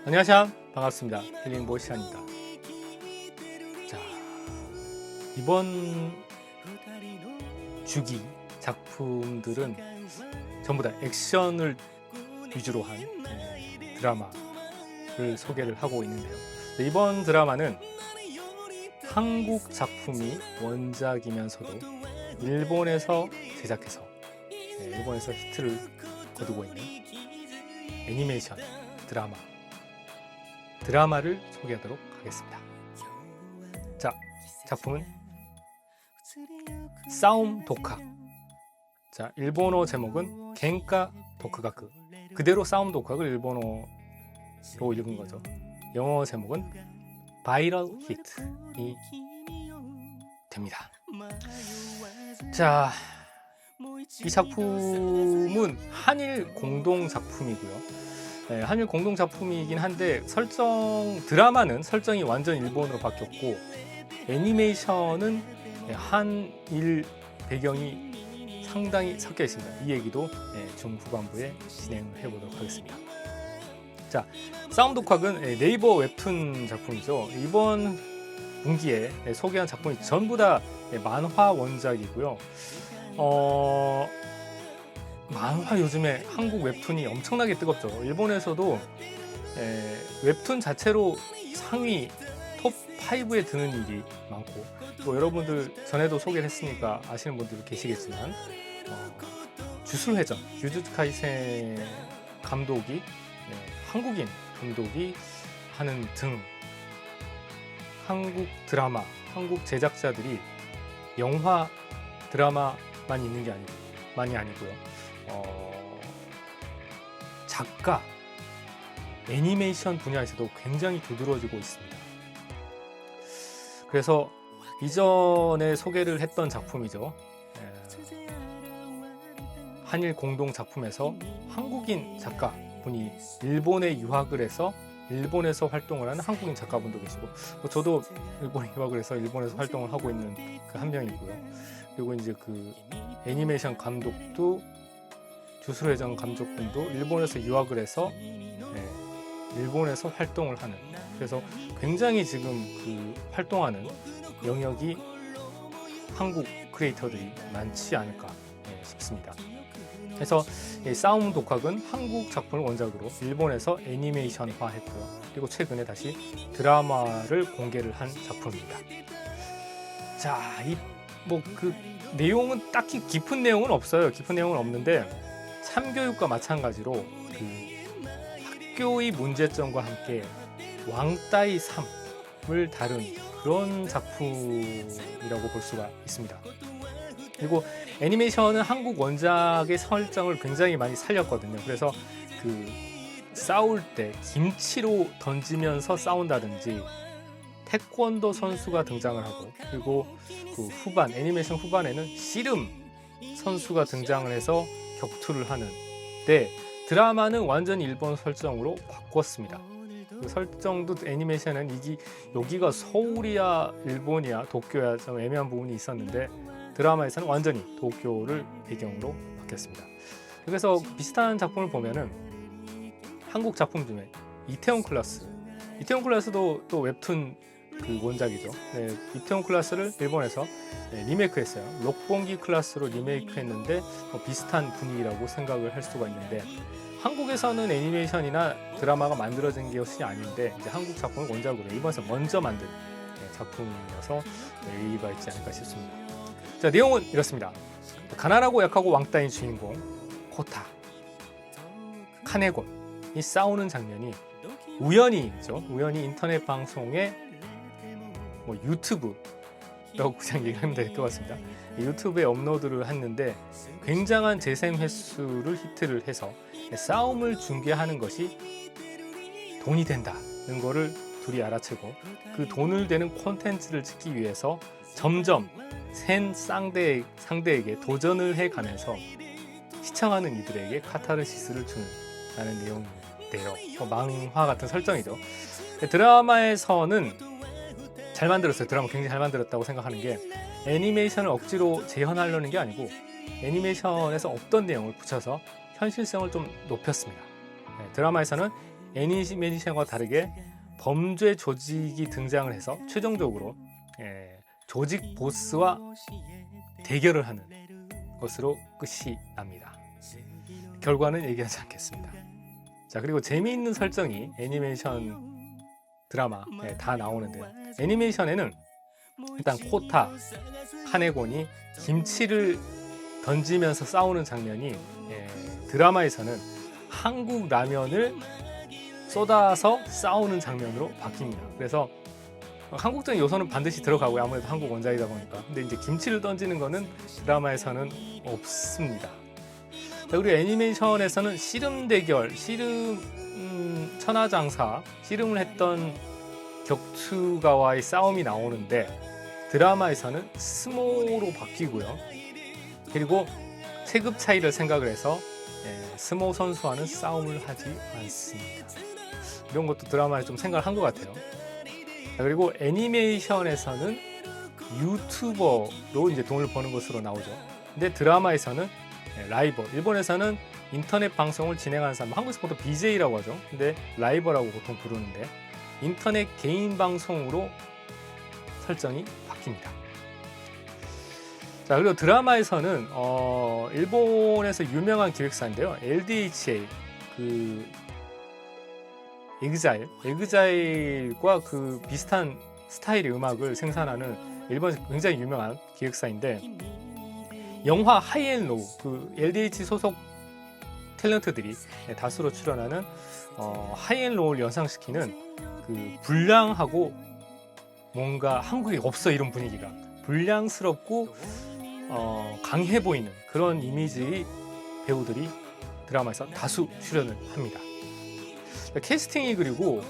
안녕하세요. 반갑습니다. 힐링보이 시간입니다. 자, 이번 주기 작품들은 전부 다 액션을 위주로 한 드라마를 소개를 하고 있는데요. 이번 드라마는 한국 작품이 원작이면서도 일본에서 제작해서 일본에서 히트를 거두고 있는 애니메이션 드라마를 소개하도록 하겠습니다. 자, 작품은 싸움 독학. 자, 일본어 제목은 겐카 도크가크. 그대로 싸움 독학을 일본어로 읽은 거죠. 영어 제목은 바이럴 히트이 됩니다. 자, 이 작품은 한일 공동 작품이고요. 한일 공동 작품이긴 한데 드라마는 설정이 완전 일본으로 바뀌었고 애니메이션은 한일 배경이 상당히 섞여 있습니다. 이 얘기도 중후반부에 진행을 해보도록 하겠습니다. 자, 싸움 독학은 네이버 웹툰 작품이죠. 이번 분기에 소개한 작품이 전부 다 만화 원작이고요. 만화 요즘에 한국 웹툰이 엄청나게 뜨겁죠. 일본에서도 웹툰 자체로 상위 톱 5에 드는 일이 많고, 또 여러분들 전에도 소개를 했으니까 아시는 분들 계시겠지만 주술회전 주주츠 카이센 감독이 한국인 감독이 하는 등 한국 드라마, 한국 제작자들이 영화 드라마만 있는 게 아니고요. 작가, 애니메이션 분야에서도 굉장히 두드러지고 있습니다. 그래서 이전에 소개를 했던 작품이죠. 한일 공동 작품에서 한국인 작가분이 일본에 유학을 해서 일본에서 활동을 하는 한국인 작가분도 계시고, 저도 일본에 유학을 해서 일본에서 활동을 하고 있는 그 한 명이고요. 그리고 이제 그 애니메이션 감독도 주술회전 감독분도 일본에서 유학을 해서 일본에서 활동을 하는, 그래서 굉장히 지금 그 활동하는 영역이 한국 크리에이터들이 많지 않을까 싶습니다. 그래서 싸움 독학은 한국 작품을 원작으로 일본에서 애니메이션화했고요. 그리고 최근에 다시 드라마를 공개를 한 작품입니다. 자, 그 내용은 딱히 깊은 내용은 없어요. 깊은 내용은 없는데 참교육과 마찬가지로 그 학교의 문제점과 함께 왕따의 삶을 다룬 그런 작품이라고 볼 수가 있습니다. 그리고 애니메이션은 한국 원작의 설정을 굉장히 많이 살렸거든요. 그래서 그 싸울 때 김치로 던지면서 싸운다든지 태권도 선수가 등장을 하고, 그리고 그 애니메이션 후반에는 씨름 선수가 등장을 해서 격투를 하는데, 드라마는 완전히 일본 설정으로 바꿨습니다. 그 설정도 애니메이션은 여기가 서울이야 일본이야 도쿄야 좀 애매한 부분이 있었는데, 드라마에서는 완전히 도쿄를 배경으로 바뀌었습니다. 그래서 비슷한 작품을 보면은 한국 작품 중에 이태원 클라스도 또 웹툰 그 원작이죠. 이태원 클라스를 일본에서 리메이크했어요. 록봉기 클라스로 리메이크했는데 비슷한 분위기라고 생각을 할 수가 있는데, 한국에서는 애니메이션이나 드라마가 만들어진 것이 아닌데 이제 한국 작품을 원작으로 일본에서 먼저 만든 작품이어서 의의가 있지 않을까 싶습니다. 자, 내용은 이렇습니다. 가난하고 약하고 왕따인 주인공 코타, 카네곤이 싸우는 장면이 우연히 인터넷 방송에 유튜브라고 그냥 얘기하면 될 것 같습니다. 유튜브에 업로드를 했는데 굉장한 재생 횟수를 히트를 해서 싸움을 중계하는 것이 돈이 된다는 거를 둘이 알아채고, 그 돈을 되는 콘텐츠를 찍기 위해서 점점 센 상대에게 도전을 해가면서 시청하는 이들에게 카타르시스를 주는 라는 내용인데, 돼요. 망화 같은 설정이죠. 드라마에서는 잘 만들었어요. 드라마 굉장히 잘 만들었다고 생각하는 게 애니메이션을 억지로 재현하려는 게 아니고 애니메이션에서 없던 내용을 붙여서 현실성을 좀 높였습니다. 드라마에서는 애니메이션과 다르게 범죄 조직이 등장을 해서 최종적으로 조직 보스와 대결을 하는 것으로 끝이 납니다. 결과는 얘기하지 않겠습니다. 자, 그리고 재미있는 설정이 애니메이션 드라마에 다 나오는데요. 애니메이션에는 일단 코타, 카네곤이 김치를 던지면서 싸우는 장면이 드라마에서는 한국 라면을 쏟아서 싸우는 장면으로 바뀝니다. 그래서 한국적인 요소는 반드시 들어가고요. 아무래도 한국 원작이다 보니까. 근데 이제 김치를 던지는 거는 드라마에서는 없습니다. 자, 그리고 애니메이션에서는 씨름 대결, 천하장사, 씨름을 했던 격투가와의 싸움이 나오는데 드라마에서는 스모로 바뀌고요. 그리고 체급 차이를 생각을 해서 스모 선수와는 싸움을 하지 않습니다. 이런 것도 드라마에 좀 생각을 한 것 같아요. 자, 그리고 애니메이션에서는 유튜버로 이제 돈을 버는 것으로 나오죠. 근데 드라마에서는 라이버, 일본에서는 인터넷 방송을 진행하는 사람, 한국에서 보통 BJ라고 하죠. 근데 라이버라고 보통 부르는데 인터넷 개인 방송으로 설정이 바뀝니다. 자, 그리고 드라마에서는 일본에서 유명한 기획사인데요. LDHA, 에그자일과 그 비슷한 스타일의 음악을 생산하는 일본에서 굉장히 유명한 기획사인데 영화 하이앤로우, 그 LDH 소속 탤런트들이 다수로 출연하는 하이앤로우를 연상시키는 그 불량하고 뭔가 한국에 없어 이런 분위기가 불량스럽고 강해 보이는 그런 이미지의 배우들이 드라마에서 다수 출연을 합니다. 캐스팅이 그리고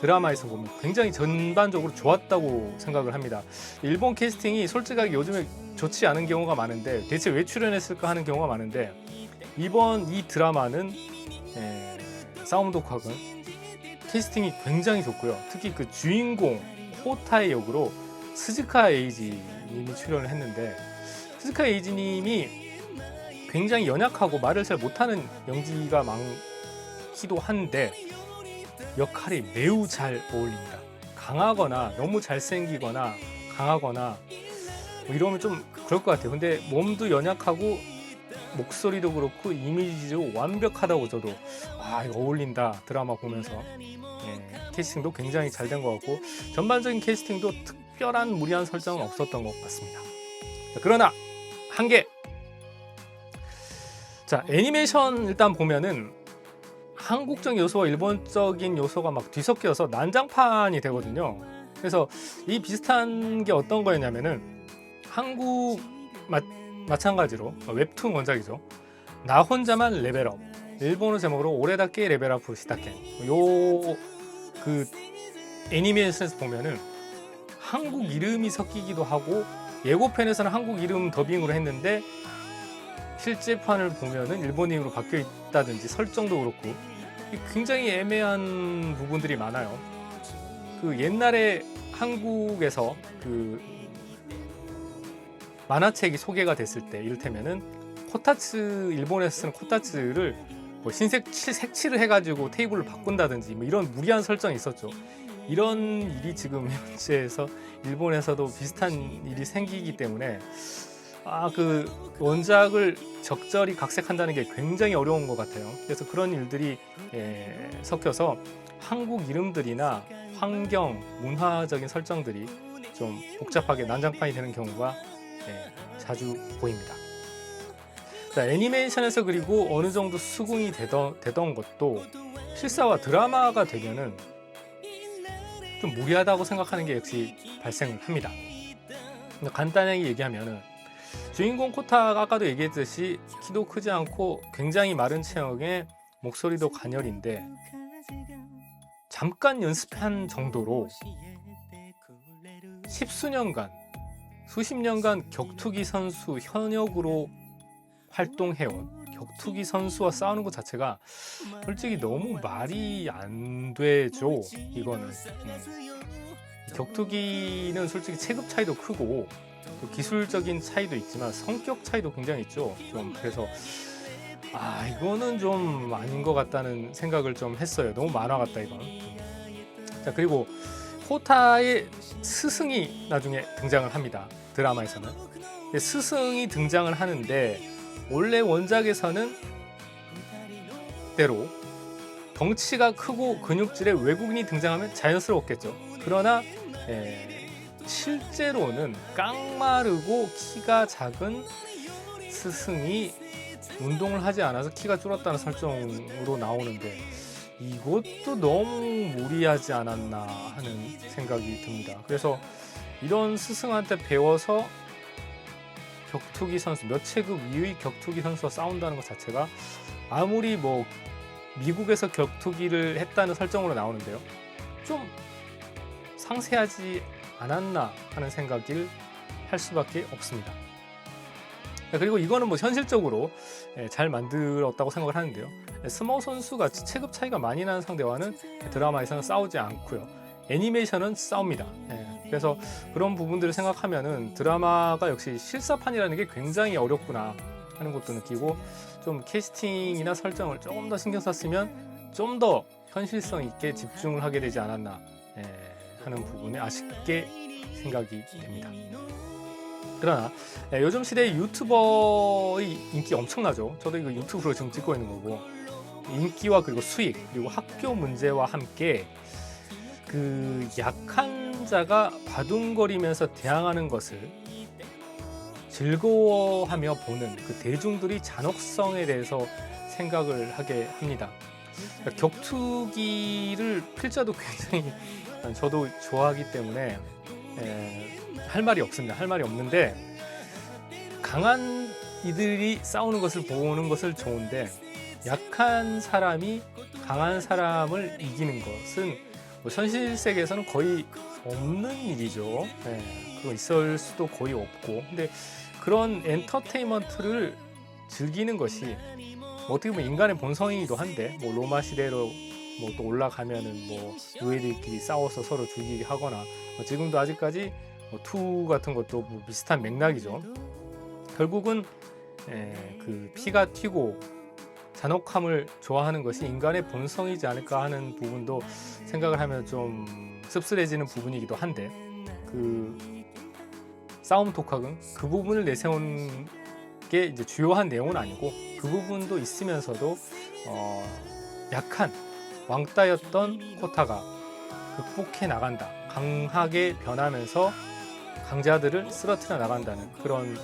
드라마에서 보면 굉장히 전반적으로 좋았다고 생각을 합니다. 일본 캐스팅이 솔직하게 요즘에 좋지 않은 경우가 많은데 대체 왜 출연했을까 하는 경우가 많은데 이번 이 드라마는 싸움독학은 캐스팅이 굉장히 좋고요. 특히 그 주인공 호타의 역으로 스즈카 에이지 님이 출연을 했는데 스즈카 에이지 님이 굉장히 연약하고 말을 잘 못하는 연기가 많기도 한데 역할이 매우 잘 어울립니다. 강하거나 너무 잘생기거나 강하거나 뭐 이러면 좀 그럴 것 같아요. 근데 몸도 연약하고 목소리도 그렇고 이미지도 완벽하다고 저도 이거 어울린다 드라마 보면서 캐스팅도 굉장히 잘 된 것 같고 전반적인 캐스팅도 특별한 무리한 설정은 없었던 것 같습니다. 자, 그러나 한계! 자, 애니메이션 일단 보면은 한국적 요소와 일본적인 요소가 막 뒤섞여서 난장판이 되거든요. 그래서 이 비슷한 게 어떤 거였냐면은 한국 마찬가지로 웹툰 원작이죠. 나 혼자만 레벨업. 일본어 제목으로 오레다케 레벨업 시다켄. 그 애니메이션에서 보면은 한국 이름이 섞이기도 하고 예고편에서는 한국 이름 더빙으로 했는데 실제판을 보면은 일본 이름으로 바뀌어 있다든지 설정도 그렇고 굉장히 애매한 부분들이 많아요. 그 옛날에 한국에서 그 만화책이 소개가 됐을 때 이를테면은 코타츠, 일본에서 쓰는 코타츠를 뭐 흰색 색칠을 해가지고 테이블을 바꾼다든지 뭐 이런 무리한 설정이 있었죠. 이런 일이 지금 현재에서 일본에서도 비슷한 일이 생기기 때문에 그 원작을 적절히 각색한다는 게 굉장히 어려운 것 같아요. 그래서 그런 일들이 섞여서 한국 이름들이나 환경, 문화적인 설정들이 좀 복잡하게 난장판이 되는 경우가 자주 보입니다. 자, 애니메이션에서 그리고 어느 정도 수긍이 되던 것도 실사와 드라마가 되면은 좀 무리하다고 생각하는 게 역시 발생을 합니다. 간단하게 얘기하면은 주인공 코타가 아까도 얘기했듯이 키도 크지 않고 굉장히 마른 체형에 목소리도 가녀린데 잠깐 연습한 정도로 수십 년간 격투기 선수 현역으로 활동해온 격투기 선수와 싸우는 것 자체가 솔직히 너무 말이 안 되죠. 이거는 격투기는 솔직히 체급 차이도 크고 또 기술적인 차이도 있지만 성격 차이도 굉장히 있죠. 좀 그래서 이거는 좀 아닌 것 같다는 생각을 좀 했어요. 너무 만화 같다 이건. 자, 그리고 호타의 스승이 나중에 등장을 합니다. 드라마에서는. 스승이 등장을 하는데 원래 원작에서는 대로 덩치가 크고 근육질의 외국인이 등장하면 자연스러웠겠죠. 그러나 실제로는 깡마르고 키가 작은 스승이 운동을 하지 않아서 키가 줄었다는 설정으로 나오는데 이것도 너무 무리하지 않았나 하는 생각이 듭니다. 그래서 이런 스승한테 배워서 격투기 선수, 몇 체급 위의 격투기 선수와 싸운다는 것 자체가 아무리 뭐 미국에서 격투기를 했다는 설정으로 나오는데요, 좀 상세하지 않았나 하는 생각을 할 수밖에 없습니다. 그리고 이거는 뭐 현실적으로 잘 만들었다고 생각을 하는데요, 스모 선수가 체급 차이가 많이 나는 상대와는 드라마에서는 싸우지 않고요, 애니메이션은 싸웁니다. 그래서 그런 부분들을 생각하면은 드라마가 역시 실사판이라는 게 굉장히 어렵구나 하는 것도 느끼고, 좀 캐스팅이나 설정을 조금 더 신경 썼으면 좀 더 현실성 있게 집중을 하게 되지 않았나 하는 부분에 아쉽게 생각이 됩니다. 그러나 요즘 시대의 유튜버의 인기 엄청나죠. 저도 이거 유튜브로 지금 찍고 있는 거고, 인기와 그리고 수익 그리고 학교 문제와 함께 그 약한 자가 바둥거리면서 대항하는 것을 즐거워하며 보는 그 대중들이 잔혹성에 대해서 생각을 하게 합니다. 격투기를 필자도 굉장히 저도 좋아하기 때문에 할 말이 없습니다. 할 말이 없는데, 강한 이들이 싸우는 것을 보는 것을 좋은데 약한 사람이 강한 사람을 이기는 것은 뭐 현실 세계에서는 거의 없는 일이죠. 그거 있을 수도 거의 없고, 근데 그런 엔터테인먼트를 즐기는 것이 뭐 어떻게 보면 인간의 본성이기도 한데, 뭐 로마 시대로 뭐 또 올라가면은 뭐 노예들끼리 싸워서 서로 죽이게 하거나, 뭐 지금도 아직까지 뭐 투 같은 것도 뭐 비슷한 맥락이죠. 결국은 그 피가 튀고 잔혹함을 좋아하는 것이 인간의 본성이지 않을까 하는 부분도 생각을 하면 좀 씁쓸해지는 부분이기도 한데, 그 싸움 독학은 그 부분을 내세운 게 이제 주요한 내용은 아니고, 그 부분도 있으면서도 약한 왕따였던 호타가 극복해 나간다, 강하게 변하면서 강자들을 쓰러뜨려 나간다는 그런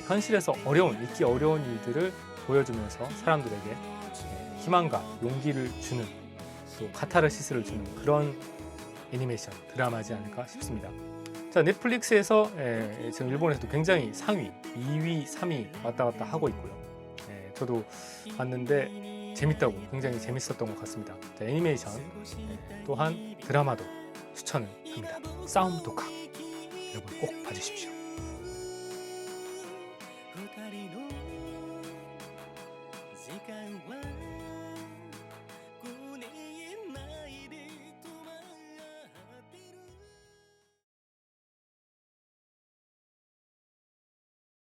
현실에서 잊기 어려운 일들을 보여주면서 사람들에게 희망과 용기를 주는, 또 카타르시스를 주는 그런 애니메이션 드라마지 않을까 싶습니다. 자, 넷플릭스에서 지금 일본에서도 굉장히 상위 2위, 3위 왔다 갔다 하고 있고요. 저도 봤는데 재밌다고, 굉장히 재밌었던 것 같습니다. 자, 애니메이션 또한 드라마도 추천을 합니다. 싸움 독학 여러분 꼭 봐주십시오. "二人の時間は